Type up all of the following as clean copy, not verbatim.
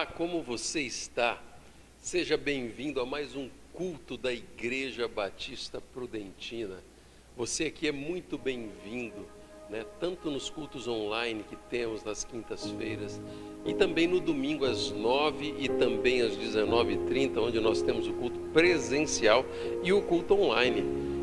Olá, como você está? Seja bem-vindo a mais um culto da Igreja Batista Prudentina. Você aqui é muito bem-vindo, né? Tanto nos cultos online que temos nas quintas-feiras e também no domingo às 9 e também às 19h30, onde nós temos o culto presencial e o culto online.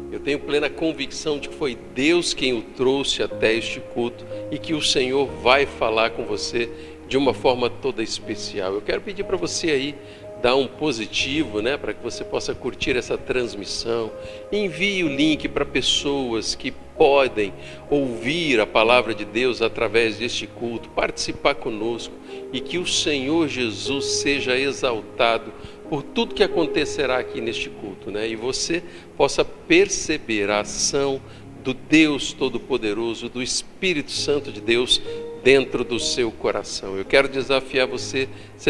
Eu tenho plena convicção de que foi Deus quem o trouxe até este culto e que o Senhor vai falar com você de uma forma toda especial. Eu quero pedir para você aí dar um positivo, né, para que você possa curtir essa transmissão. Envie o link para pessoas que podem ouvir a palavra de Deus através deste culto, participar conosco e que o Senhor Jesus seja exaltado por tudo que acontecerá aqui neste culto, né? E você possa perceber a ação do Deus Todo-Poderoso, do Espírito Santo de Deus dentro do seu coração. Eu quero desafiar você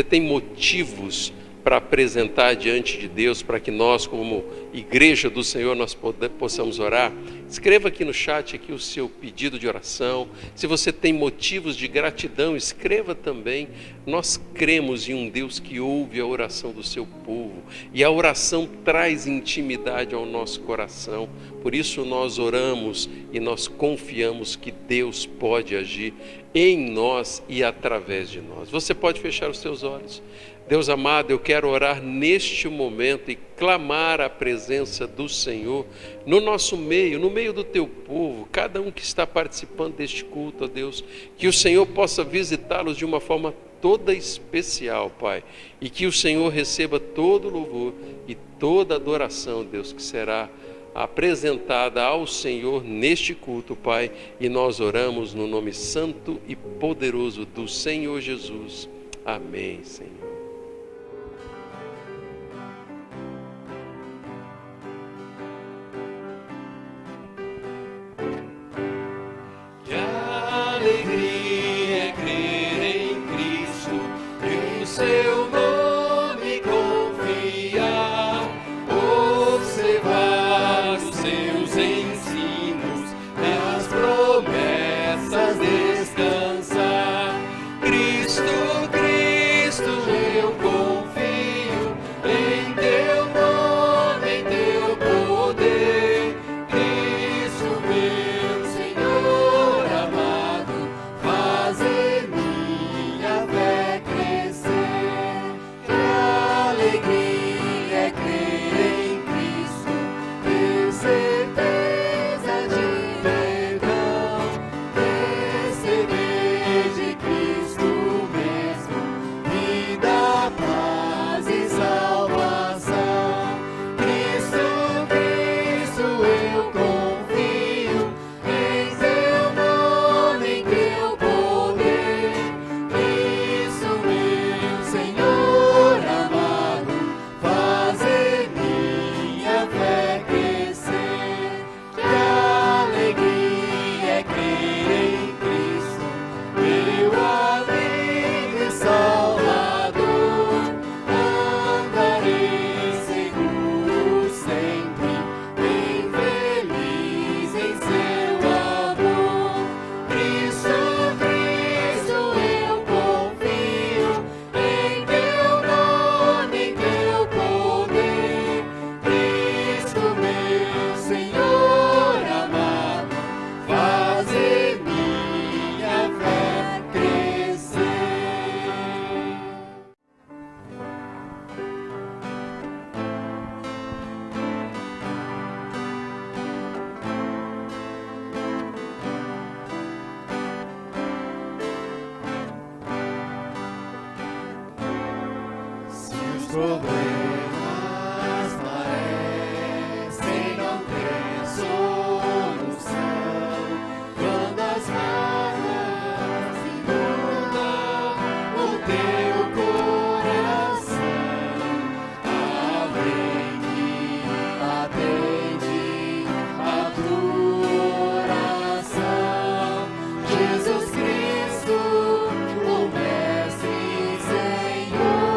tem motivos para apresentar diante de Deus, para que nós, como igreja do Senhor, nós possamos orar? Escreva aqui no chat aqui o seu pedido de oração. Se você tem motivos de gratidão, escreva também. Nós cremos em um Deus que ouve a oração do seu povo, e a oração traz intimidade ao nosso coração. Por isso nós oramos e nós confiamos que Deus pode agir em nós e através de nós. Você pode fechar os seus olhos. Deus amado, eu quero orar neste momento e clamar a presença do Senhor no nosso meio, no meio do teu povo, cada um que está participando deste culto, ó Deus, que o Senhor possa visitá-los de uma forma toda especial, Pai, e que o Senhor receba todo o louvor e toda a adoração, Deus, que será apresentada ao Senhor neste culto, Pai, e nós oramos no nome santo e poderoso do Senhor Jesus. Amém, Senhor. Que alegria é crer em Cristo e o seu nome confiar, observar os seus ensinos e as promessas descansar. Cristo, Cristo, eu confio em teu nome, em teu poder. Cristo, meu Senhor amado, faze minha fé crescer. Que alegria é crer em Cristo, ter certeza de perdão, receber de Cristo mesmo vida, paz e salvação. Cristo, Cristo, eu confio em teu nome, em teu poder. Cristo, meu Senhor amado, faze minha fé crescer. Que alegria é crer em Cristo, meu amigo e Salvador. Andarei seguro sempre, bem feliz em seu amor. Cristo, Cristo, eu confio em teu nome, em teu poder. Cristo, meu Senhor amado, faze minha fé crescer. Se os problemas parecem não ter solução, quando as mágoas inundam o teu coração, alguém que atende a tua oração, Jesus Cristo, o Mestre e Senhor.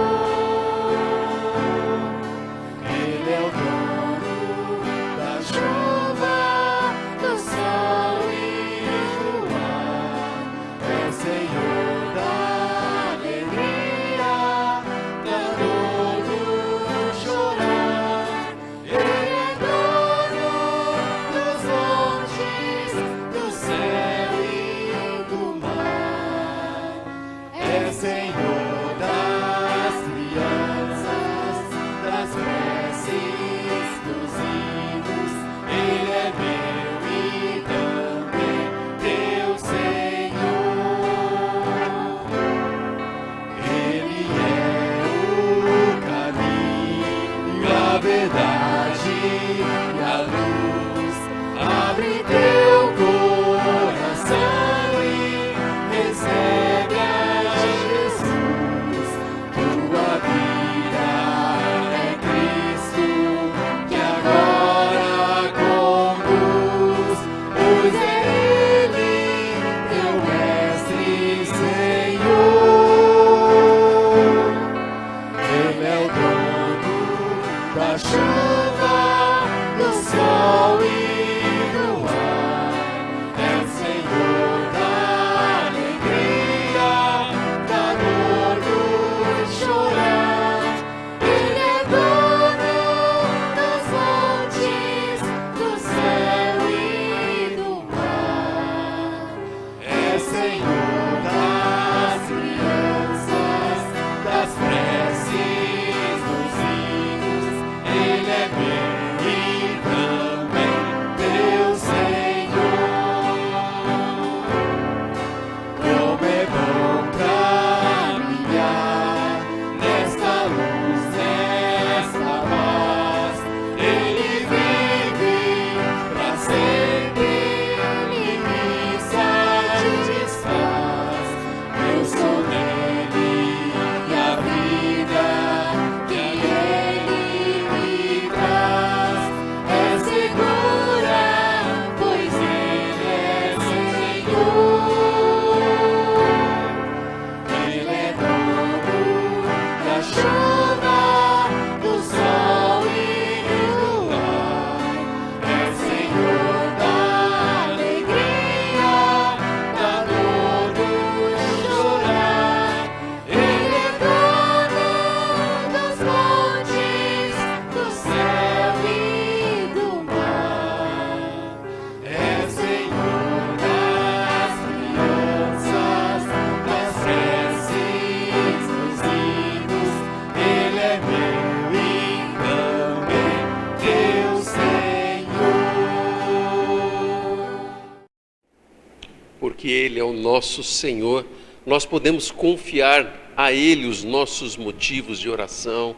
Ele é o nosso Senhor, nós podemos confiar a Ele os nossos motivos de oração,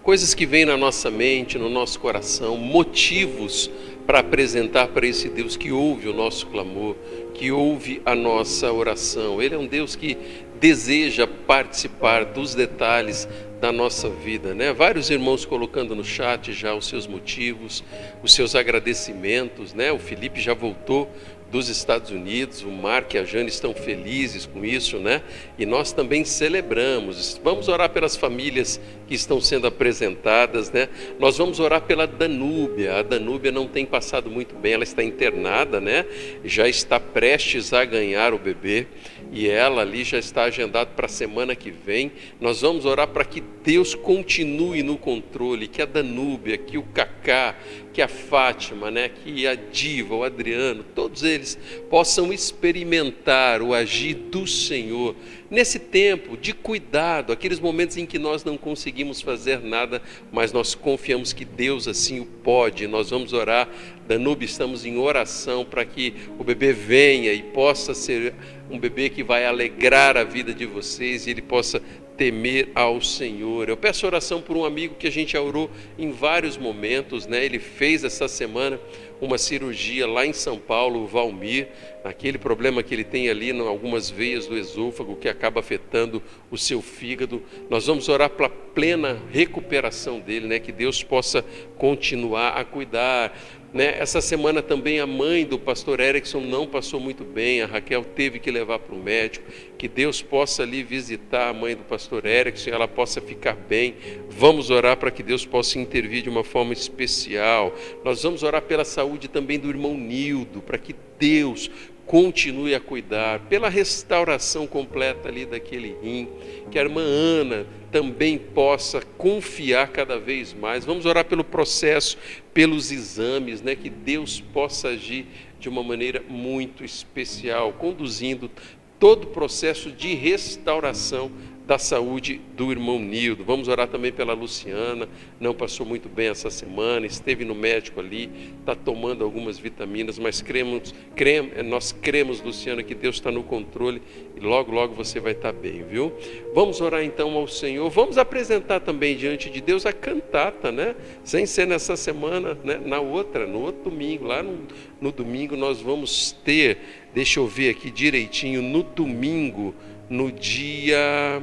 coisas que vêm na nossa mente, no nosso coração, motivos para apresentar para esse Deus que ouve o nosso clamor, que ouve a nossa oração. Ele é um Deus que deseja participar dos detalhes da nossa vida, né? Vários irmãos colocando no chat já os seus motivos, os seus agradecimentos, né? O Felipe já voltou dos Estados Unidos, o Marco e a Jane estão felizes com isso, né? E nós também celebramos. Vamos orar pelas famílias que estão sendo apresentadas, né? Nós vamos orar pela Danúbia. A Danúbia não tem passado muito bem, ela está internada, né? Já está prestes a ganhar o bebê e ela ali já está agendada para a semana que vem. Nós vamos orar para que Deus continue no controle, que a Danúbia, que o Cacá, que a Fátima, né, que a Diva, o Adriano, todos eles possam experimentar o agir do Senhor nesse tempo de cuidado, aqueles momentos em que nós não conseguimos fazer nada, mas nós confiamos que Deus assim o pode. Nós vamos orar, Danúbia, estamos em oração para que o bebê venha e possa ser um bebê que vai alegrar a vida de vocês e ele possa temer ao Senhor. Eu peço oração por um amigo que a gente orou em vários momentos, né? Ele fez essa semana uma cirurgia lá em São Paulo, o Valmir, aquele problema que ele tem ali em algumas veias do esôfago que acaba afetando o seu fígado. Nós vamos orar pela plena recuperação dele, né? Que Deus possa continuar a cuidar, né? Essa semana também a mãe do pastor Erickson não passou muito bem, a Raquel teve que levar para o médico. Que Deus possa ali visitar a mãe do pastor Erickson e ela possa ficar bem. Vamos orar para que Deus possa intervir de uma forma especial. Nós vamos orar pela saúde também do irmão Nildo, para que Deus continue a cuidar, pela restauração completa ali daquele rim, que a irmã Ana também possa confiar cada vez mais. Vamos orar pelo processo, pelos exames, né? Que Deus possa agir de uma maneira muito especial, conduzindo todo o processo de restauração da saúde do irmão Nildo. Vamos orar também pela Luciana, não passou muito bem essa semana, esteve no médico ali, está tomando algumas vitaminas, mas nós cremos, Luciana, que Deus está no controle e logo, logo você vai estar bem, viu? Vamos orar então ao Senhor, vamos apresentar também diante de Deus a cantata, né? Sem ser nessa semana, né? No outro domingo, lá no domingo nós vamos ter, deixa eu ver aqui direitinho, no domingo, no dia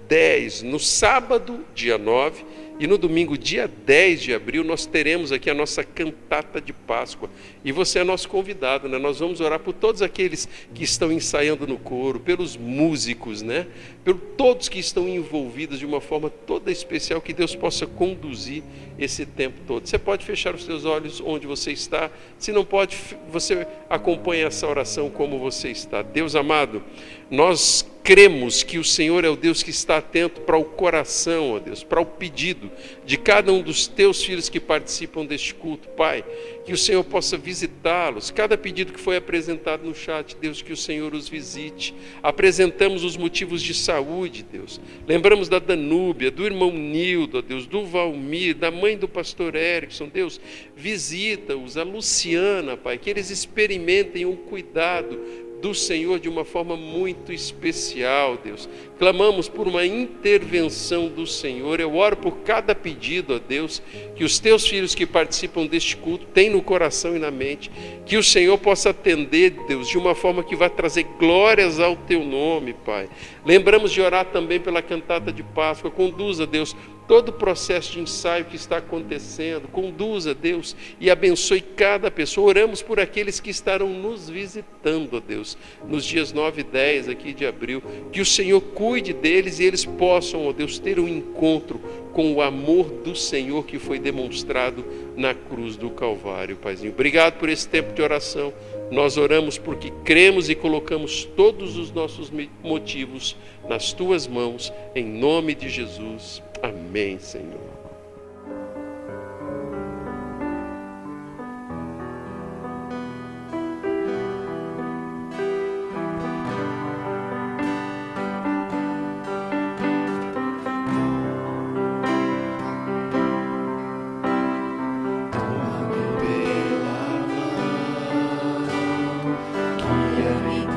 10, no sábado, dia 9, e no domingo, dia 10 de abril, nós teremos aqui a nossa cantata de Páscoa. E você é nosso convidado, né? Nós vamos orar por todos aqueles que estão ensaiando no coro, pelos músicos, né? Por todos que estão envolvidos de uma forma toda especial, que Deus possa conduzir esse tempo todo. Você pode fechar os seus olhos onde você está. Se não pode, você acompanha essa oração como você está. Deus amado, nós cremos que o Senhor é o Deus que está atento para o coração, ó Deus, para o pedido de cada um dos teus filhos que participam deste culto, Pai, que o Senhor possa visitá-los, cada pedido que foi apresentado no chat, Deus, que o Senhor os visite. Apresentamos os motivos de saúde, Deus, lembramos da Danúbia, do irmão Nildo, ó Deus, do Valmir, da mãe do pastor Erickson, Deus, visita-os, a Luciana, Pai, que eles experimentem o cuidado do Senhor de uma forma muito especial, Deus. Clamamos por uma intervenção do Senhor. Eu oro por cada pedido, ó Deus, que os teus filhos que participam deste culto têm no coração e na mente, que o Senhor possa atender, Deus, de uma forma que vai trazer glórias ao teu nome, Pai. Lembramos de orar também pela cantata de Páscoa. Conduza, Deus, todo o processo de ensaio que está acontecendo, conduza, Deus, e abençoe cada pessoa. Oramos por aqueles que estarão nos visitando, ó Deus, nos dias 9 e 10 aqui de abril, que o Senhor cuide deles e eles possam, ó Deus, ter um encontro com o amor do Senhor que foi demonstrado na cruz do Calvário, Paizinho. Obrigado por esse tempo de oração. Nós oramos porque cremos e colocamos todos os nossos motivos nas tuas mãos, em nome de Jesus. Amém, Senhor. Toma-me pela mão, guia-me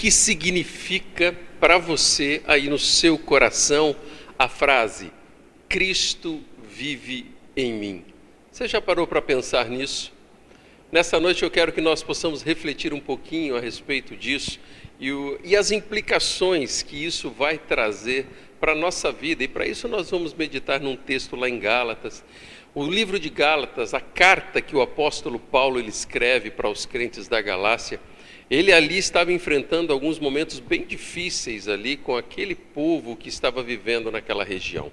que significa para você aí no seu coração a frase Cristo vive em mim? Você já parou para pensar nisso? Nessa noite eu quero que nós possamos refletir um pouquinho a respeito disso e as implicações que isso vai trazer para a nossa vida. E para isso nós vamos meditar num texto lá em Gálatas. O livro de Gálatas, a carta que o apóstolo Paulo ele escreve para os crentes da Galácia, ele ali estava enfrentando alguns momentos bem difíceis ali com aquele povo que estava vivendo naquela região.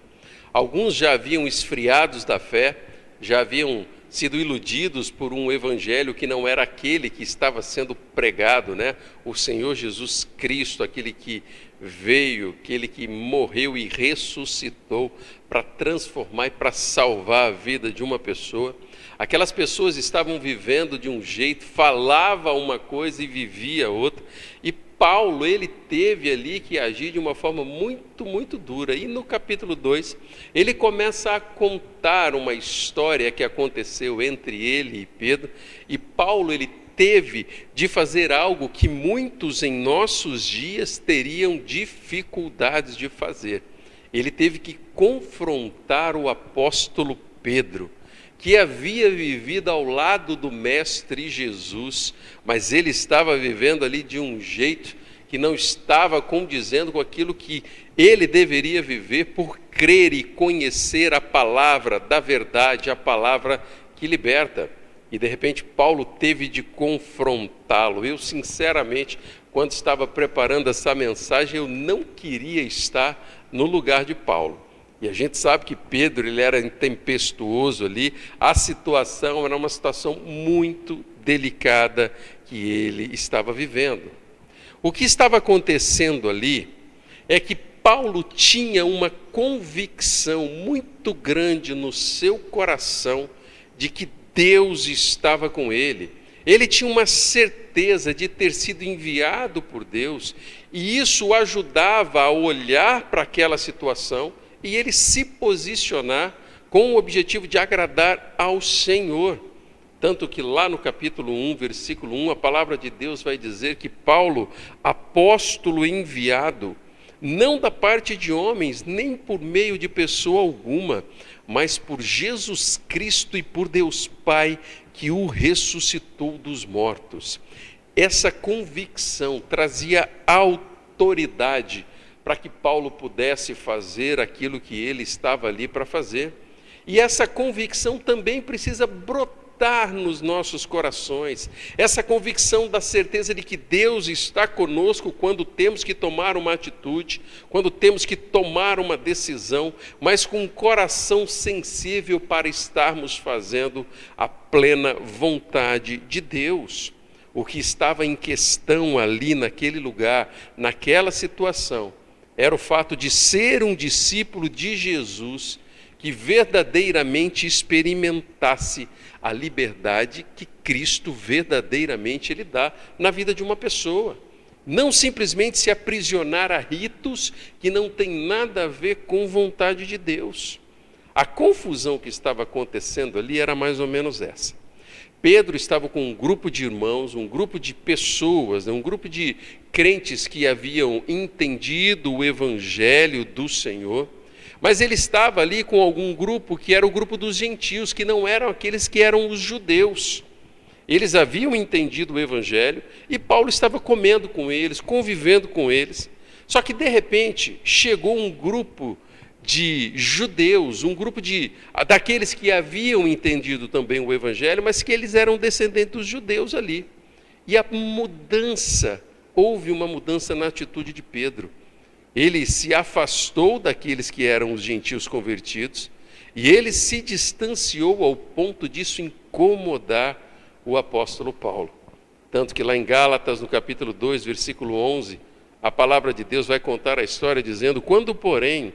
Alguns já haviam esfriados da fé, já haviam sido iludidos por um evangelho que não era aquele que estava sendo pregado, né? O Senhor Jesus Cristo, aquele que veio, aquele que morreu e ressuscitou para transformar e para salvar a vida de uma pessoa. Aquelas pessoas estavam vivendo de um jeito, falava uma coisa e vivia outra. E Paulo, ele teve ali que agir de uma forma muito, muito dura. E no capítulo 2, ele começa a contar uma história que aconteceu entre ele e Pedro. E Paulo, ele teve de fazer algo que muitos em nossos dias teriam dificuldades de fazer. Ele teve que confrontar o apóstolo Pedro, que havia vivido ao lado do Mestre Jesus, mas ele estava vivendo ali de um jeito que não estava condizendo com aquilo que ele deveria viver por crer e conhecer a palavra da verdade, a palavra que liberta. E de repente Paulo teve de confrontá-lo. Eu sinceramente, quando estava preparando essa mensagem, eu não queria estar no lugar de Paulo. E a gente sabe que Pedro ele era tempestuoso ali, a situação era uma situação muito delicada que ele estava vivendo. O que estava acontecendo ali é que Paulo tinha uma convicção muito grande no seu coração de que Deus estava com ele. Ele tinha uma certeza de ter sido enviado por Deus e isso o ajudava a olhar para aquela situação e ele se posicionar com o objetivo de agradar ao Senhor. Tanto que lá no capítulo 1, versículo 1, a palavra de Deus vai dizer que Paulo, apóstolo enviado, não da parte de homens, nem por meio de pessoa alguma, mas por Jesus Cristo e por Deus Pai, que o ressuscitou dos mortos. Essa convicção trazia autoridade para que Paulo pudesse fazer aquilo que ele estava ali para fazer. E essa convicção também precisa brotar nos nossos corações. Essa convicção da certeza de que Deus está conosco quando temos que tomar uma atitude, quando temos que tomar uma decisão, mas com um coração sensível para estarmos fazendo a plena vontade de Deus. O que estava em questão ali naquele lugar, naquela situação, era o fato de ser um discípulo de Jesus que verdadeiramente experimentasse a liberdade que Cristo verdadeiramente ele dá na vida de uma pessoa. Não simplesmente se aprisionar a ritos que não tem nada a ver com vontade de Deus. A confusão que estava acontecendo ali era mais ou menos essa. Pedro estava com um grupo de irmãos, um grupo de pessoas, um grupo de crentes que haviam entendido o evangelho do Senhor, mas ele estava ali com algum grupo que era o grupo dos gentios, que não eram aqueles que eram os judeus. Eles haviam entendido o evangelho e Paulo estava comendo com eles, convivendo com eles. Só que de repente chegou um grupo de judeus, um grupo daqueles que haviam entendido também o evangelho, mas que eles eram descendentes dos judeus ali. E houve uma mudança na atitude de Pedro. Ele se afastou daqueles que eram os gentios convertidos e ele se distanciou ao ponto disso incomodar o apóstolo Paulo. Tanto que lá em Gálatas, no capítulo 2, versículo 11, a palavra de Deus vai contar a história dizendo: quando, porém,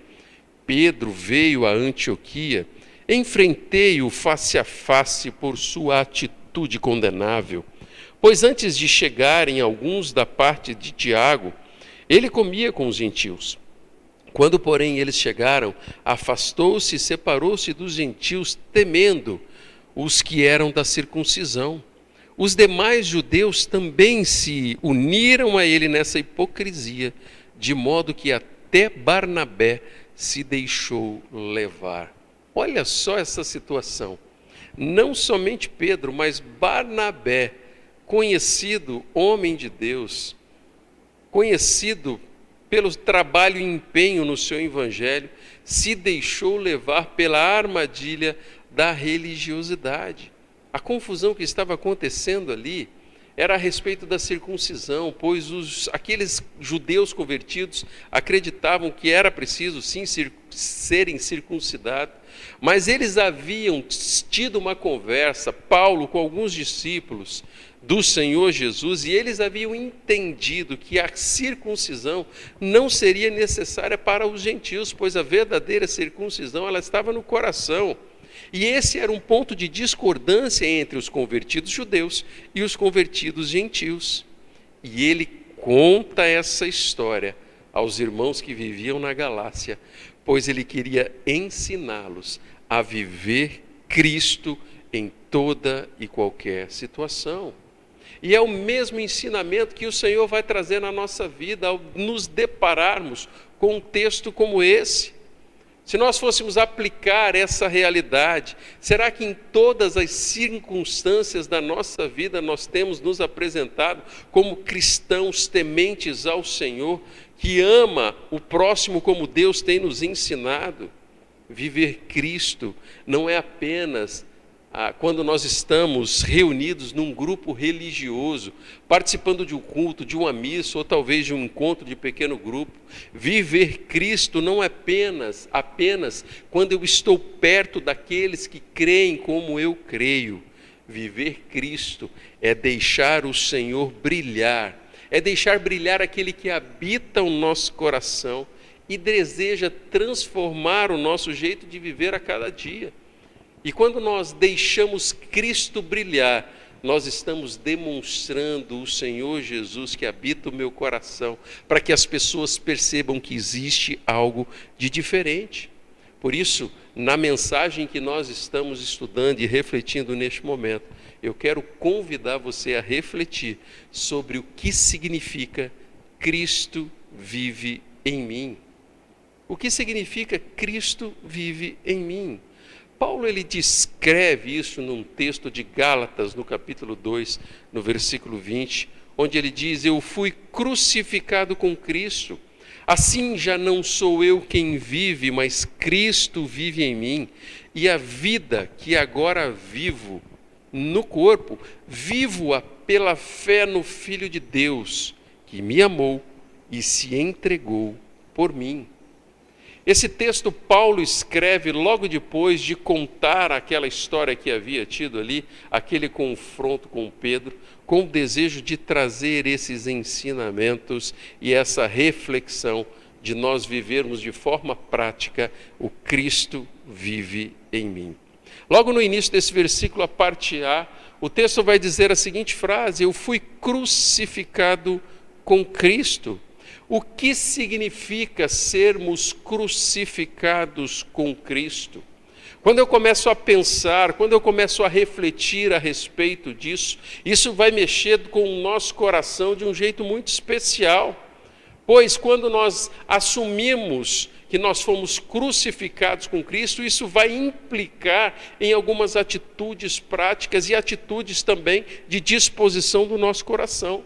Pedro veio a Antioquia, enfrentei-o face a face por sua atitude condenável, pois antes de chegarem alguns da parte de Tiago, ele comia com os gentios. Quando, porém, eles chegaram, afastou-se e separou-se dos gentios, temendo os que eram da circuncisão. os demais judeus também se uniram a ele nessa hipocrisia, de modo que até Barnabé se deixou levar. Olha só essa situação. Não somente Pedro, mas Barnabé, conhecido homem de Deus, conhecido pelo trabalho e empenho no seu evangelho, se deixou levar pela armadilha da religiosidade. A confusão que estava acontecendo ali era a respeito da circuncisão, pois aqueles judeus convertidos acreditavam que era preciso sim serem circuncidados, mas eles haviam tido uma conversa, Paulo com alguns discípulos do Senhor Jesus, e eles haviam entendido que a circuncisão não seria necessária para os gentios, pois a verdadeira circuncisão ela estava no coração. E esse era um ponto de discordância entre os convertidos judeus e os convertidos gentios. E ele conta essa história aos irmãos que viviam na Galácia, pois ele queria ensiná-los a viver Cristo em toda e qualquer situação. E é o mesmo ensinamento que o Senhor vai trazer na nossa vida ao nos depararmos com um texto como esse. Se nós fôssemos aplicar essa realidade, será que em todas as circunstâncias da nossa vida nós temos nos apresentado como cristãos tementes ao Senhor, que ama o próximo como Deus tem nos ensinado? Viver Cristo não é apenas quando nós estamos reunidos num grupo religioso, participando de um culto, de uma missa, ou talvez de um encontro de pequeno grupo. Viver Cristo não é apenas quando eu estou perto daqueles que creem como eu creio. Viver Cristo é deixar o Senhor brilhar, é deixar brilhar aquele que habita o nosso coração e deseja transformar o nosso jeito de viver a cada dia. E quando nós deixamos Cristo brilhar, nós estamos demonstrando o Senhor Jesus que habita o meu coração, para que as pessoas percebam que existe algo de diferente. Por isso, na mensagem que nós estamos estudando e refletindo neste momento, eu quero convidar você a refletir sobre o que significa Cristo vive em mim. O que significa Cristo vive em mim? Paulo ele descreve isso num texto de Gálatas, no capítulo 2, no versículo 20, onde ele diz: eu fui crucificado com Cristo, assim já não sou eu quem vive, mas Cristo vive em mim, e a vida que agora vivo no corpo, vivo-a pela fé no Filho de Deus, que me amou e se entregou por mim. Esse texto Paulo escreve logo depois de contar aquela história que havia tido ali, aquele confronto com Pedro, com o desejo de trazer esses ensinamentos e essa reflexão de nós vivermos de forma prática o Cristo vive em mim. Logo no início desse versículo, a parte A, o texto vai dizer a seguinte frase: eu fui crucificado com Cristo. O que significa sermos crucificados com Cristo? Quando eu começo a pensar, quando eu começo a refletir a respeito disso, isso vai mexer com o nosso coração de um jeito muito especial. Pois quando nós assumimos que nós fomos crucificados com Cristo, isso vai implicar em algumas atitudes práticas e atitudes também de disposição do nosso coração.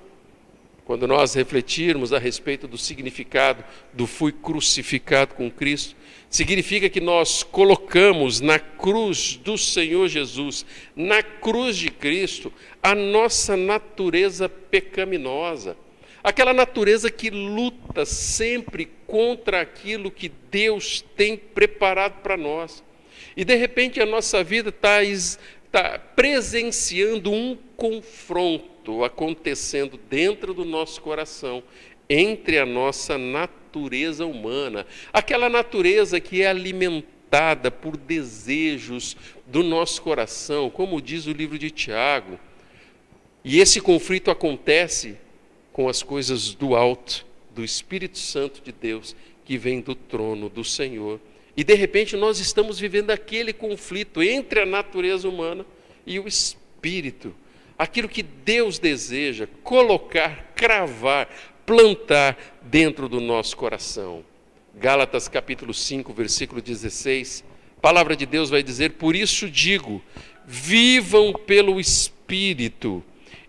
Quando nós refletirmos a respeito do significado do fui crucificado com Cristo, significa que nós colocamos na cruz do Senhor Jesus, na cruz de Cristo, a nossa natureza pecaminosa, aquela natureza que luta sempre contra aquilo que Deus tem preparado para nós. E de repente a nossa vida está presenciando um confronto acontecendo dentro do nosso coração, entre a nossa natureza humana, aquela natureza que é alimentada por desejos do nosso coração, como diz o livro de Tiago. E esse conflito acontece com as coisas do alto, do Espírito Santo de Deus, que vem do trono do Senhor. E de repente nós estamos vivendo aquele conflito entre a natureza humana e o Espírito. aquilo que Deus deseja colocar, cravar, plantar dentro do nosso coração. Gálatas capítulo 5, versículo 16, a palavra de Deus vai dizer: por isso digo, vivam pelo Espírito,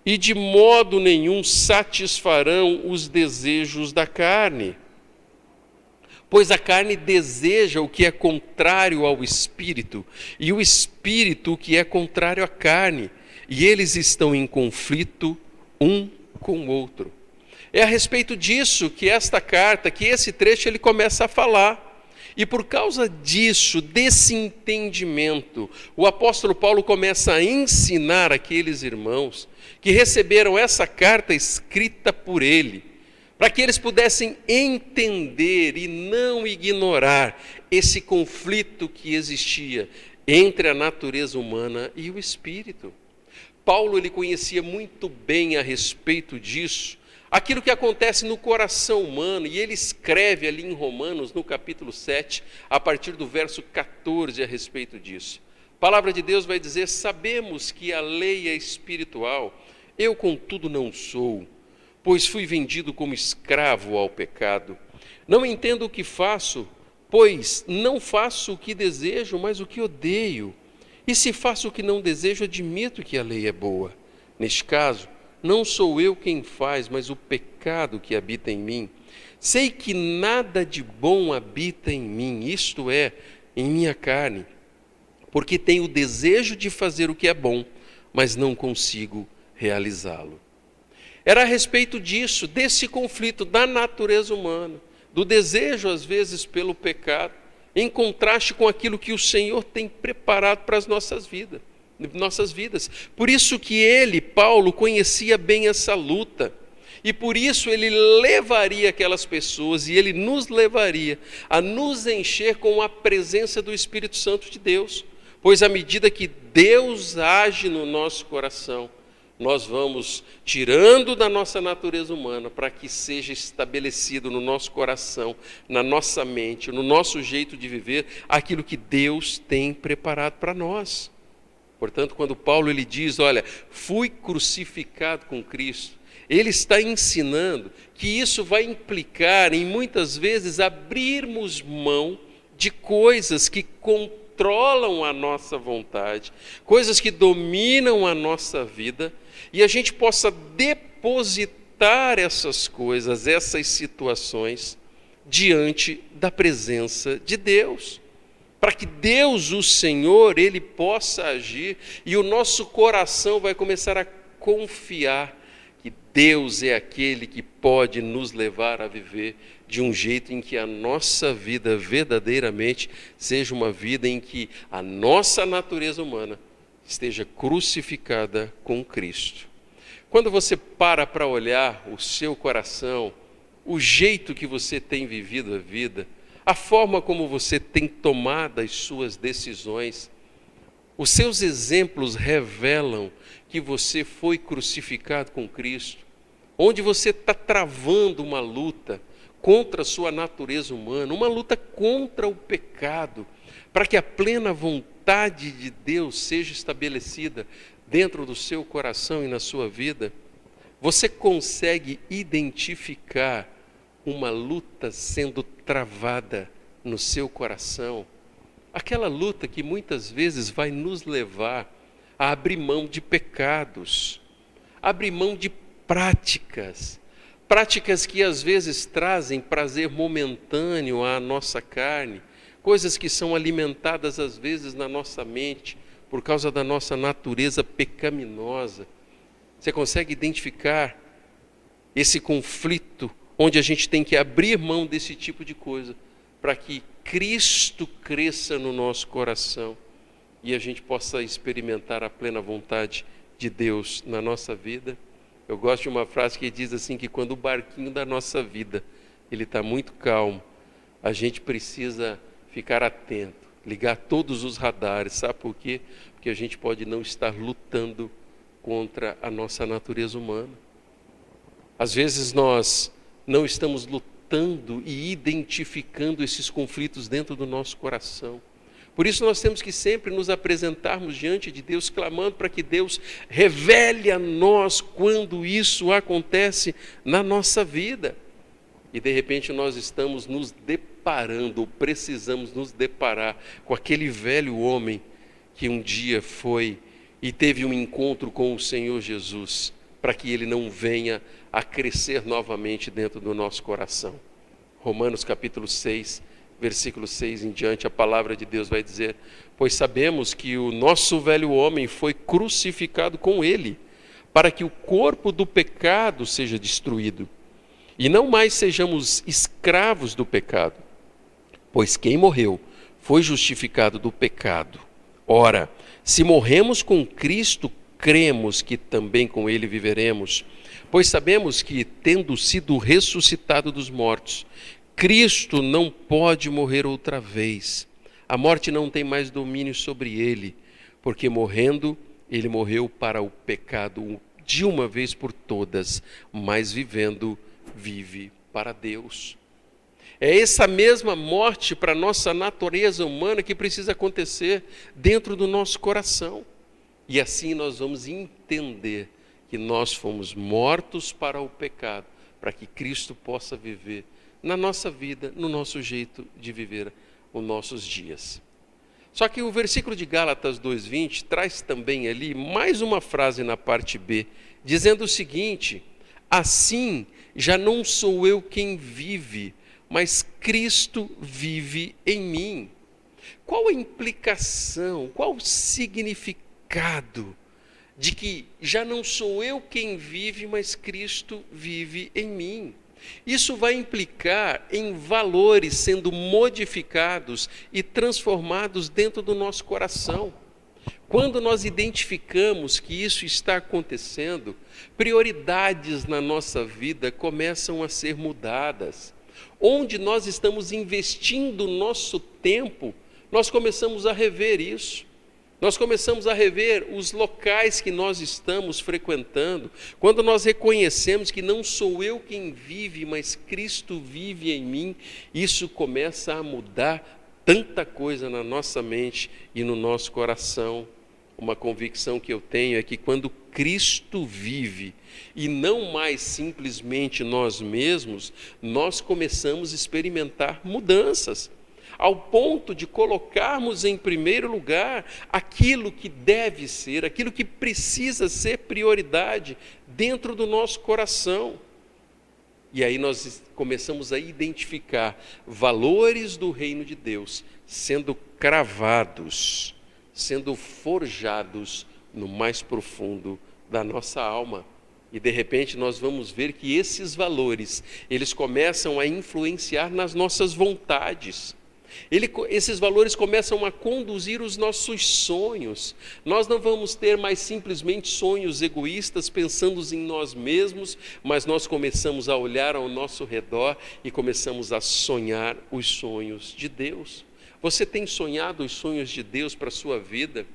e de modo nenhum satisfarão os desejos da carne. Pois a carne deseja o que é contrário ao Espírito, e o Espírito o que é contrário à carne, e eles estão em conflito um com o outro. É a respeito disso que esta carta, que esse trecho ele começa a falar. E por causa disso, desse entendimento, o apóstolo Paulo começa a ensinar aqueles irmãos que receberam essa carta escrita por ele, para que eles pudessem entender e não ignorar esse conflito que existia entre a natureza humana e o espírito. Paulo ele conhecia muito bem a respeito disso, aquilo que acontece no coração humano, e ele escreve ali em Romanos, no capítulo 7, a partir do verso 14 a respeito disso. A palavra de Deus vai dizer: sabemos que a lei é espiritual, eu contudo não sou, pois fui vendido como escravo ao pecado. Não entendo o que faço, pois não faço o que desejo, mas o que odeio. E se faço o que não desejo, admito que a lei é boa. Neste caso, não sou eu quem faz, mas o pecado que habita em mim. Sei que nada de bom habita em mim, isto é, em minha carne, porque tenho o desejo de fazer o que é bom, mas não consigo realizá-lo. Era a respeito disso, desse conflito da natureza humana, do desejo às vezes pelo pecado, em contraste com aquilo que o Senhor tem preparado para as nossas vidas. Por isso que ele, Paulo, conhecia bem essa luta, e por isso ele levaria aquelas pessoas, e ele nos levaria a nos encher com a presença do Espírito Santo de Deus, pois à medida que Deus age no nosso coração, nós vamos tirando da nossa natureza humana para que seja estabelecido no nosso coração, na nossa mente, no nosso jeito de viver, aquilo que Deus tem preparado para nós. Portanto, quando Paulo ele diz, olha, fui crucificado com Cristo, ele está ensinando que isso vai implicar em muitas vezes abrirmos mão de coisas que controlam a nossa vontade, coisas que dominam a nossa vida, e a gente possa depositar essas coisas, essas situações, diante da presença de Deus, para que Deus, o Senhor, Ele possa agir, e o nosso coração vai começar a confiar que Deus é aquele que pode nos levar a viver de um jeito em que a nossa vida verdadeiramente seja uma vida em que a nossa natureza humana esteja crucificada com Cristo. Quando você para olhar o seu coração, o jeito que você tem vivido a vida, a forma como você tem tomado as suas decisões, os seus exemplos revelam que você foi crucificado com Cristo, onde você está travando uma luta contra a sua natureza humana, uma luta contra o pecado, para que a plena vontade de Deus seja estabelecida dentro do seu coração e na sua vida. Você consegue identificar uma luta sendo travada no seu coração? Aquela luta que muitas vezes vai nos levar a abrir mão de pecados, abrir mão de práticas que às vezes trazem prazer momentâneo à nossa carne, coisas que são alimentadas às vezes na nossa mente por causa da nossa natureza pecaminosa. Você consegue identificar esse conflito onde a gente tem que abrir mão desse tipo de coisa para que Cristo cresça no nosso coração e a gente possa experimentar a plena vontade de Deus na nossa vida? Eu gosto de uma frase que diz assim, que quando o barquinho da nossa vida ele está muito calmo, a gente precisa ficar atento, ligar todos os radares. Sabe por quê? Porque a gente pode não estar lutando contra a nossa natureza humana. Às vezes nós não estamos lutando e identificando esses conflitos dentro do nosso coração, Por isso nós temos que sempre nos apresentarmos diante de Deus, clamando para que Deus revele a nós quando isso acontece na nossa vida. E de repente nós estamos nos deparando, ou precisamos nos deparar com aquele velho homem que um dia foi e teve um encontro com o Senhor Jesus, para que ele não venha a crescer novamente dentro do nosso coração. Romanos capítulo 6, versículo 6 em diante, a palavra de Deus vai dizer: pois sabemos que o nosso velho homem foi crucificado com ele, para que o corpo do pecado seja destruído, e não mais sejamos escravos do pecado. Pois quem morreu foi justificado do pecado. Ora, se morremos com Cristo, cremos que também com ele viveremos. Pois sabemos que, tendo sido ressuscitado dos mortos, Cristo não pode morrer outra vez. A morte não tem mais domínio sobre ele, porque morrendo, ele morreu para o pecado de uma vez por todas, mas vivendo, vive para Deus. É essa mesma morte para a nossa natureza humana que precisa acontecer dentro do nosso coração. E assim nós vamos entender que nós fomos mortos para o pecado, para que Cristo possa viver na nossa vida, no nosso jeito de viver os nossos dias. Só que o versículo de Gálatas 2:20 traz também ali mais uma frase na parte B, dizendo o seguinte: assim já não sou eu quem vive, mas Cristo vive em mim. Qual a implicação, qual o significado de que já não sou eu quem vive, mas Cristo vive em mim? Isso vai implicar em valores sendo modificados e transformados dentro do nosso coração. Quando nós identificamos que isso está acontecendo, prioridades na nossa vida começam a ser mudadas. Onde nós estamos investindo o nosso tempo, nós começamos a rever isso. Nós começamos a rever os locais que nós estamos frequentando. Quando nós reconhecemos que não sou eu quem vive, mas Cristo vive em mim, isso começa a mudar tanta coisa na nossa mente e no nosso coração. Uma convicção que eu tenho é que quando Cristo vive, e não mais simplesmente nós mesmos, nós começamos a experimentar mudanças, ao ponto de colocarmos em primeiro lugar aquilo que deve ser, aquilo que precisa ser prioridade dentro do nosso coração. E aí nós começamos a identificar valores do reino de Deus sendo cravados, sendo forjados no mais profundo da nossa alma. E de repente nós vamos ver que esses valores, eles começam a influenciar nas nossas vontades. Esses valores começam a conduzir os nossos sonhos. Nós não vamos ter mais simplesmente sonhos egoístas pensando em nós mesmos, mas nós começamos a olhar ao nosso redor e começamos a sonhar os sonhos de Deus. Você tem sonhado os sonhos de Deus para a sua vida?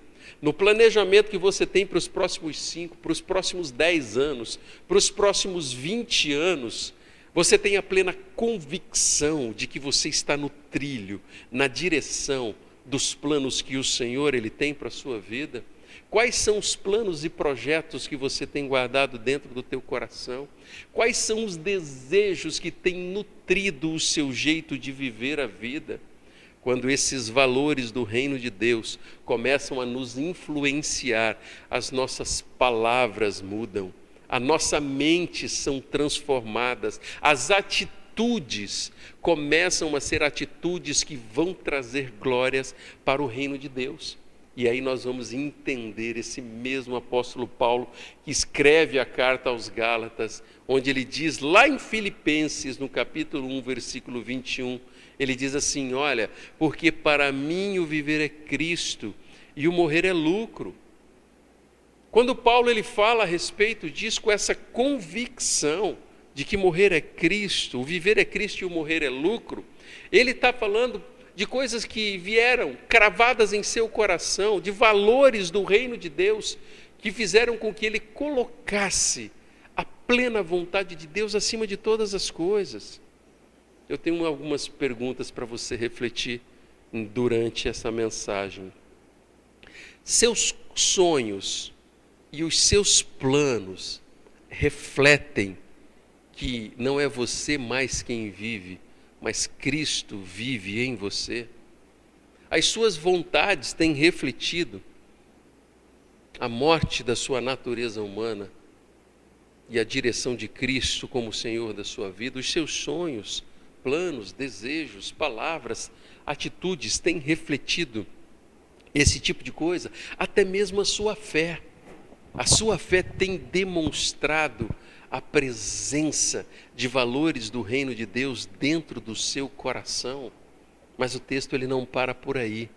No planejamento que você tem para os próximos 5, para os próximos 10 anos, para os próximos 20 anos, você tem a plena convicção de que você está no trilho, na direção dos planos que o Senhor ele tem para a sua vida? Quais são os planos e projetos que você tem guardado dentro do teu coração? Quais são os desejos que têm nutrido o seu jeito de viver a vida? Quando esses valores do reino de Deus começam a nos influenciar, as nossas palavras mudam, a nossa mente são transformadas, as atitudes começam a ser atitudes que vão trazer glórias para o reino de Deus. E aí nós vamos entender esse mesmo apóstolo Paulo que escreve a carta aos Gálatas, onde ele diz lá em Filipenses, no capítulo 1, versículo 21, ele diz assim: olha, porque para mim o viver é Cristo e o morrer é lucro. Quando Paulo ele fala a respeito disso, com essa convicção de que morrer é Cristo, o viver é Cristo e o morrer é lucro, ele está falando de coisas que vieram cravadas em seu coração, de valores do reino de Deus, que fizeram com que ele colocasse a plena vontade de Deus acima de todas as coisas. Eu tenho algumas perguntas para você refletir durante essa mensagem. Seus sonhos e os seus planos refletem que não é você mais quem vive, mas Cristo vive em você. As suas vontades têm refletido a morte da sua natureza humana e a direção de Cristo como Senhor da sua vida. Os seus sonhos, planos, desejos, palavras, atitudes têm refletido esse tipo de coisa, até mesmo a sua fé. A sua fé tem demonstrado a presença de valores do reino de Deus dentro do seu coração. Mas o texto ele não para por aí.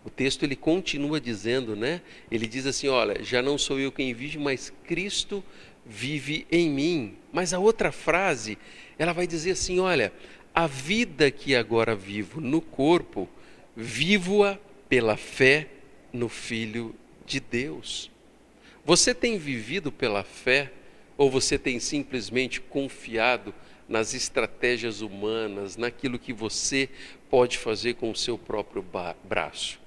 O texto ele continua dizendo, né? Ele diz assim, olha, já não sou eu quem vive, mas Cristo vive em mim. Mas a outra frase, ela vai dizer assim, olha, a vida que agora vivo no corpo, vivo-a pela fé no Filho de Deus. Você tem vivido pela fé ou você tem simplesmente confiado nas estratégias humanas, naquilo que você pode fazer com o seu próprio braço?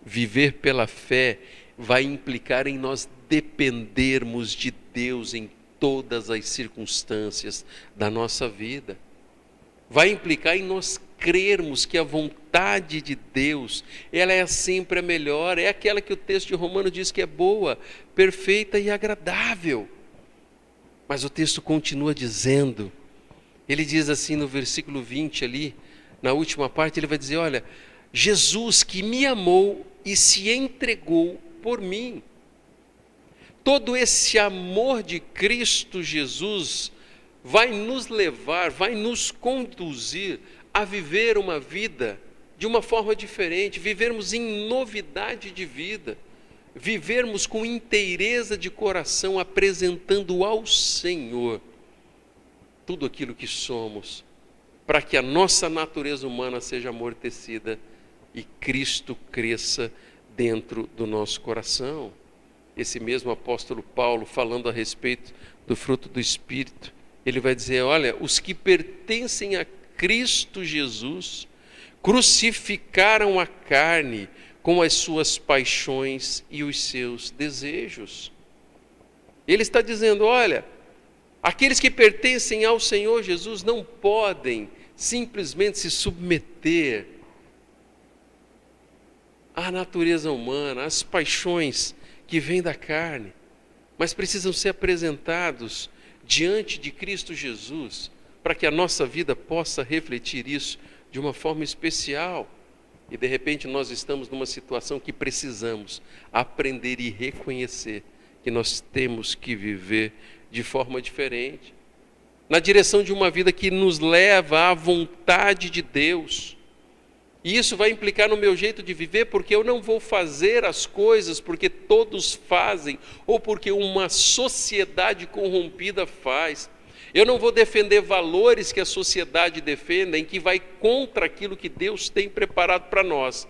Viver pela fé vai implicar em nós dependermos de Deus em todas as circunstâncias da nossa vida. Vai implicar em nós crermos que a vontade de Deus, ela é sempre a melhor, é aquela que o texto de Romanos diz que é boa, perfeita e agradável. Mas o texto continua dizendo, ele diz assim no versículo 20 ali, na última parte, ele vai dizer, olha, Jesus que me amou e se entregou por mim. Todo esse amor de Cristo Jesus vai nos levar, vai nos conduzir a viver uma vida de uma forma diferente, vivermos em novidade de vida, vivermos com inteireza de coração, apresentando ao Senhor tudo aquilo que somos, para que a nossa natureza humana seja amortecida e Cristo cresça dentro do nosso coração. Esse mesmo apóstolo Paulo, falando a respeito do fruto do Espírito, ele vai dizer, olha, os que pertencem a Cristo Jesus crucificaram a carne com as suas paixões e os seus desejos. Ele está dizendo, olha, aqueles que pertencem ao Senhor Jesus não podem simplesmente se submeter à natureza humana, às paixões que vêm da carne, mas precisam ser apresentados diante de Cristo Jesus, para que a nossa vida possa refletir isso de uma forma especial. E de repente nós estamos numa situação que precisamos aprender e reconhecer que nós temos que viver de forma diferente, na direção de uma vida que nos leva à vontade de Deus. E isso vai implicar no meu jeito de viver, porque eu não vou fazer as coisas porque todos fazem, ou porque uma sociedade corrompida faz. Eu não vou defender valores que a sociedade defenda, em que vai contra aquilo que Deus tem preparado para nós.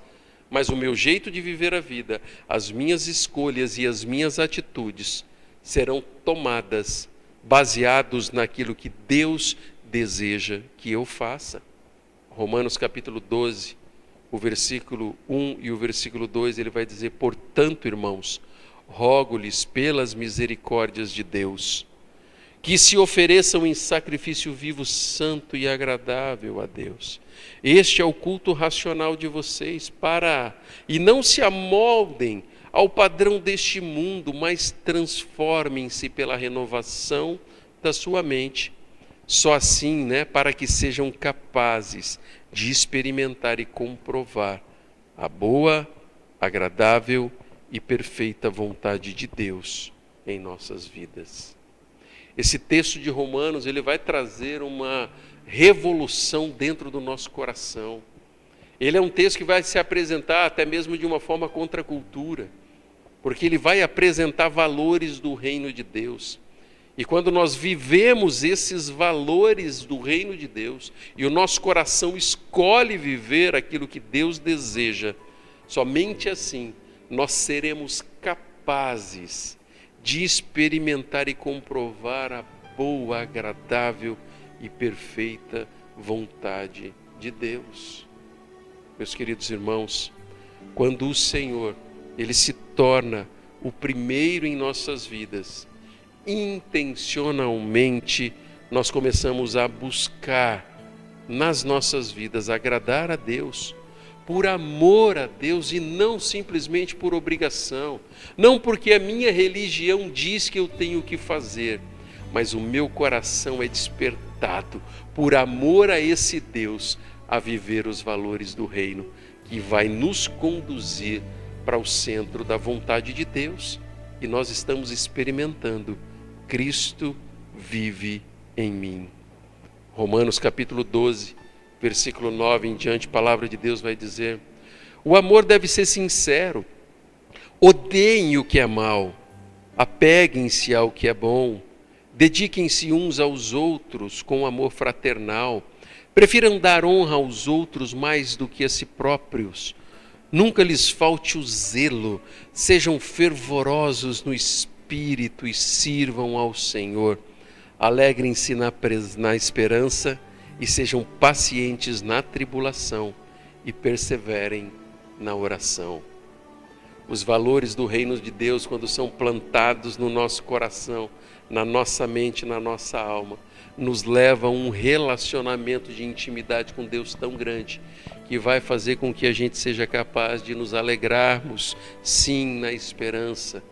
Mas o meu jeito de viver a vida, as minhas escolhas e as minhas atitudes serão tomadas baseados naquilo que Deus deseja que eu faça. Romanos capítulo 12, o versículo 1 e o versículo 2, ele vai dizer, portanto, irmãos, rogo-lhes pelas misericórdias de Deus, que se ofereçam em sacrifício vivo, santo e agradável a Deus. Este é o culto racional de vocês, e não se amoldem ao padrão deste mundo, mas transformem-se pela renovação da sua mente. Só assim, para que sejam capazes de experimentar e comprovar a boa, agradável e perfeita vontade de Deus em nossas vidas. Esse texto de Romanos, ele vai trazer uma revolução dentro do nosso coração. Ele é um texto que vai se apresentar até mesmo de uma forma contra a cultura, porque ele vai apresentar valores do reino de Deus. E quando nós vivemos esses valores do reino de Deus, e o nosso coração escolhe viver aquilo que Deus deseja, somente assim nós seremos capazes de experimentar e comprovar a boa, agradável e perfeita vontade de Deus. Meus queridos irmãos, quando o Senhor, Ele se torna o primeiro em nossas vidas, intencionalmente nós começamos a buscar nas nossas vidas agradar a Deus, por amor a Deus e não simplesmente por obrigação, não porque a minha religião diz que eu tenho que fazer, mas o meu coração é despertado por amor a esse Deus a viver os valores do reino, que vai nos conduzir para o centro da vontade de Deus. E nós estamos experimentando: Cristo vive em mim. Romanos capítulo 12, versículo 9 em diante, a palavra de Deus vai dizer: o amor deve ser sincero, odeiem o que é mal, apeguem-se ao que é bom, dediquem-se uns aos outros com amor fraternal, prefiram dar honra aos outros mais do que a si próprios, nunca lhes falte o zelo, sejam fervorosos no espírito e sirvam ao Senhor, alegrem-se na esperança e sejam pacientes na tribulação e perseverem na oração. Os valores do reino de Deus, quando são plantados no nosso coração, na nossa mente, na nossa alma, nos levam a um relacionamento de intimidade com Deus tão grande, que vai fazer com que a gente seja capaz de nos alegrarmos, sim, na esperança,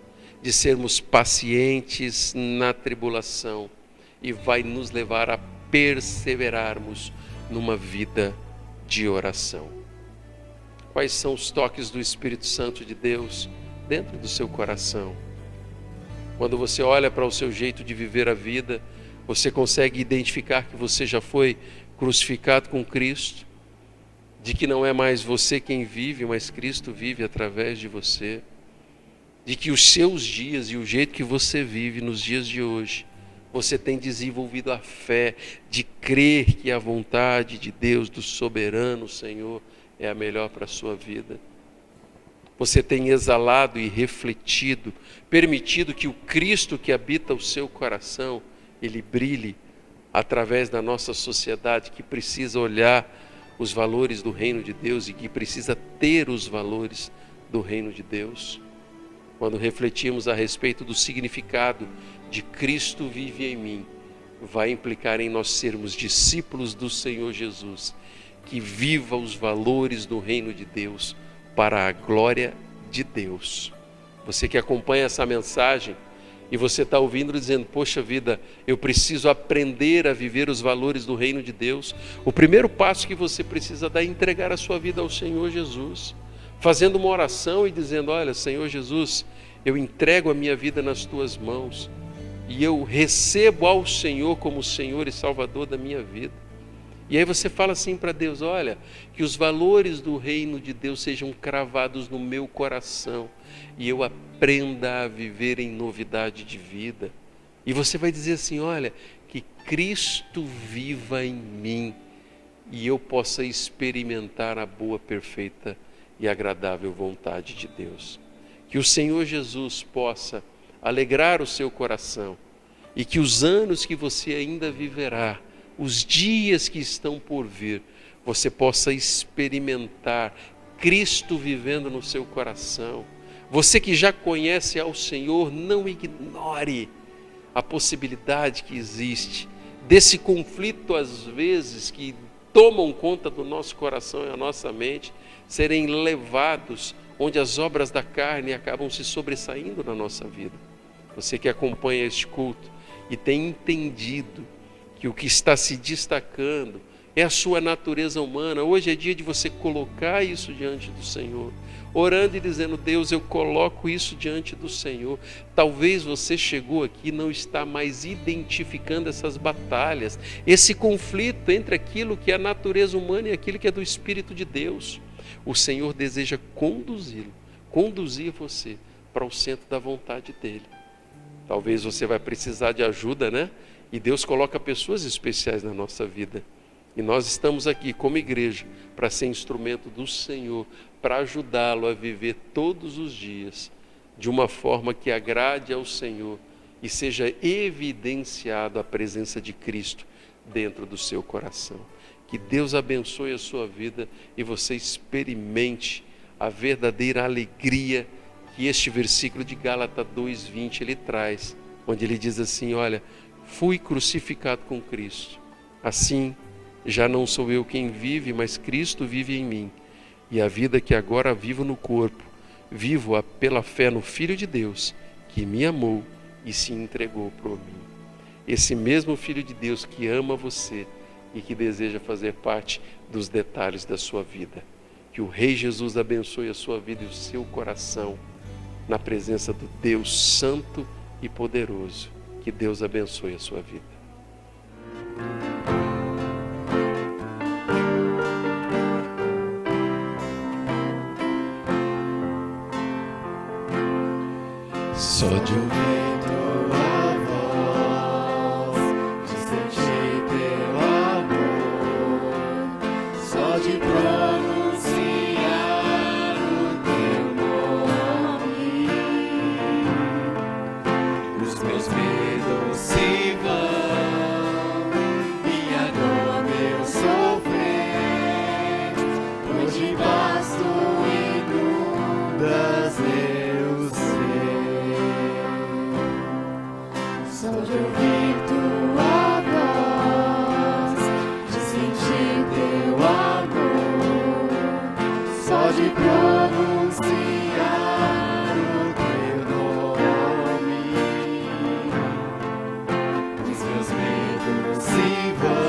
de sermos pacientes na tribulação, e vai nos levar a perseverarmos numa vida de oração. Quais são os toques do Espírito Santo de Deus dentro do seu coração? Quando você olha para o seu jeito de viver a vida, você consegue identificar que você já foi crucificado com Cristo, de que não é mais você quem vive, mas Cristo vive através de você, de que os seus dias e o jeito que você vive nos dias de hoje, você tem desenvolvido a fé de crer que a vontade de Deus, do soberano Senhor, é a melhor para a sua vida. Você tem exalado e refletido, permitido que o Cristo que habita o seu coração, ele brilhe através da nossa sociedade, que precisa olhar os valores do reino de Deus e que precisa ter os valores do reino de Deus. Quando refletimos a respeito do significado de Cristo vive em mim, vai implicar em nós sermos discípulos do Senhor Jesus, que viva os valores do reino de Deus para a glória de Deus. Você que acompanha essa mensagem e você está ouvindo dizendo: poxa vida, eu preciso aprender a viver os valores do reino de Deus. O primeiro passo que você precisa dar é entregar a sua vida ao Senhor Jesus, fazendo uma oração e dizendo: olha, Senhor Jesus, eu entrego a minha vida nas tuas mãos e eu recebo ao Senhor como Senhor e Salvador da minha vida. E aí você fala assim para Deus: olha, que os valores do reino de Deus sejam cravados no meu coração e eu aprenda a viver em novidade de vida. E você vai dizer assim: olha, que Cristo viva em mim e eu possa experimentar a boa, perfeita e agradável vontade de Deus. Que o Senhor Jesus possa alegrar o seu coração e que os anos que você ainda viverá, os dias que estão por vir, você possa experimentar Cristo vivendo no seu coração. Você que já conhece ao Senhor, não ignore a possibilidade que existe desse conflito, às vezes, que tomam conta do nosso coração e a nossa mente, serem levados onde as obras da carne acabam se sobressaindo na nossa vida. Você que acompanha este culto e tem entendido que o que está se destacando é a sua natureza humana, hoje é dia de você colocar isso diante do Senhor, orando e dizendo: Deus, eu coloco isso diante do Senhor. Talvez você chegou aqui e não está mais identificando essas batalhas, esse conflito entre aquilo que é a natureza humana e aquilo que é do Espírito de Deus. O Senhor deseja conduzir você para o centro da vontade dEle. Talvez você vai precisar de ajuda, né? E Deus coloca pessoas especiais na nossa vida. E nós estamos aqui como igreja para ser instrumento do Senhor, para ajudá-lo a viver todos os dias de uma forma que agrade ao Senhor e seja evidenciado a presença de Cristo dentro do seu coração. Que Deus abençoe a sua vida e você experimente a verdadeira alegria que este versículo de Gálatas 2:20 ele traz, onde ele diz assim: olha, fui crucificado com Cristo, assim já não sou eu quem vive, mas Cristo vive em mim, e a vida que agora vivo no corpo, vivo-a pela fé no Filho de Deus, que me amou e se entregou por mim. Esse mesmo Filho de Deus que ama você e que deseja fazer parte dos detalhes da sua vida. Que o Rei Jesus abençoe a sua vida e o seu coração na presença do Deus Santo e Poderoso. Que Deus abençoe a sua vida. Só de ouvir tua voz, de sentir teu amor, só de pronunciar o teu nome, os meus medos se vão, minha dor, meu sofrer, hoje basta inundas meu ser. Só de ouvir tua voz, de sentir teu amor, só de pronunciar o teu nome, os meus medos se vão,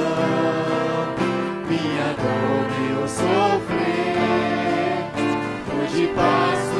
minha dor, meu sofrer, hoje passo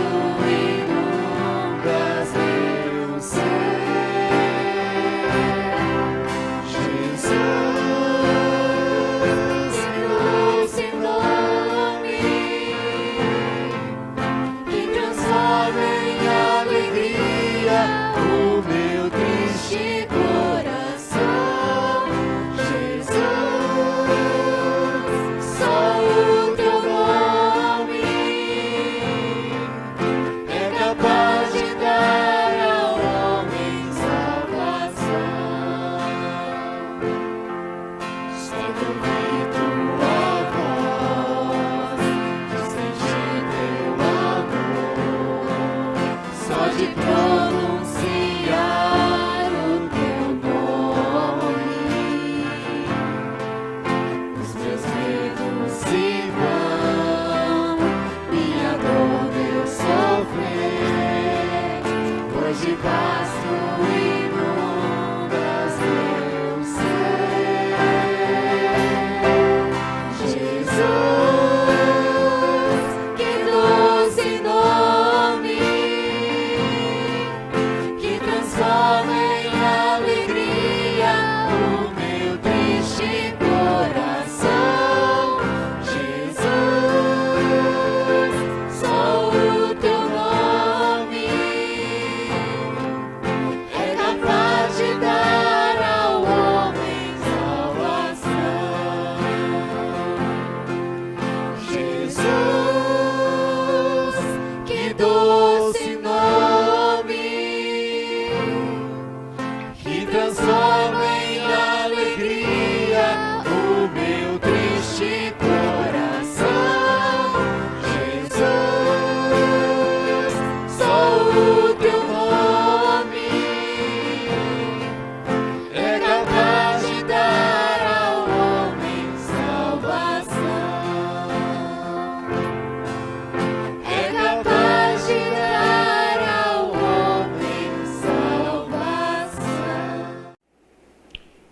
inundas meu ser.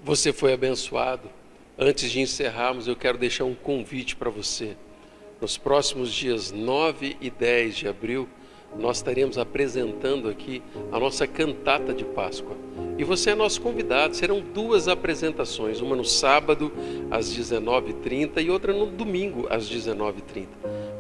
Você foi abençoado? Antes de encerrarmos, eu quero deixar um convite para você. Nos próximos dias 9 e 10 de abril, nós estaremos apresentando aqui a nossa cantata de Páscoa. E você é nosso convidado. Serão 2 apresentações, uma no sábado às 19h30 e outra no domingo às 19h30.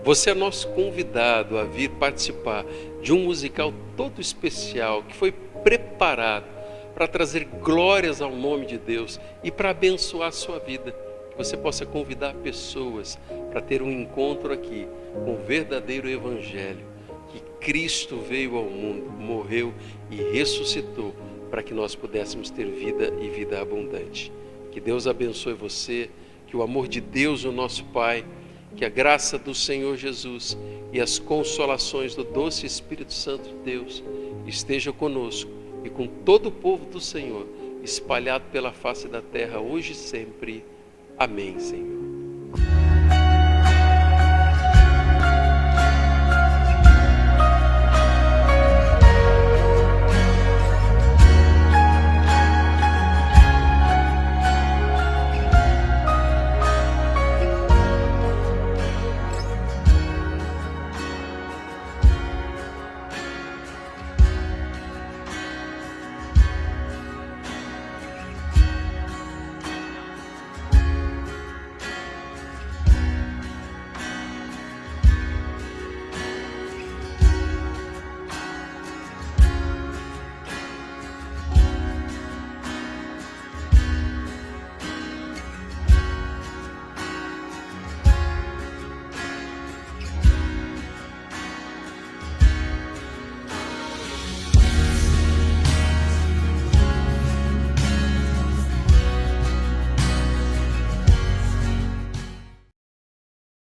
Você é nosso convidado a vir participar de um musical todo especial que foi preparado para trazer glórias ao nome de Deus e para abençoar a sua vida. Que você possa convidar pessoas para ter um encontro aqui com o verdadeiro evangelho, que Cristo veio ao mundo, morreu e ressuscitou para que nós pudéssemos ter vida e vida abundante. Que Deus abençoe você, Que o amor de Deus, o nosso Pai, que a graça do Senhor Jesus e as consolações do doce Espírito Santo de Deus estejam conosco e com todo o povo do Senhor, espalhado pela face da terra, hoje e sempre. Amém, Senhor.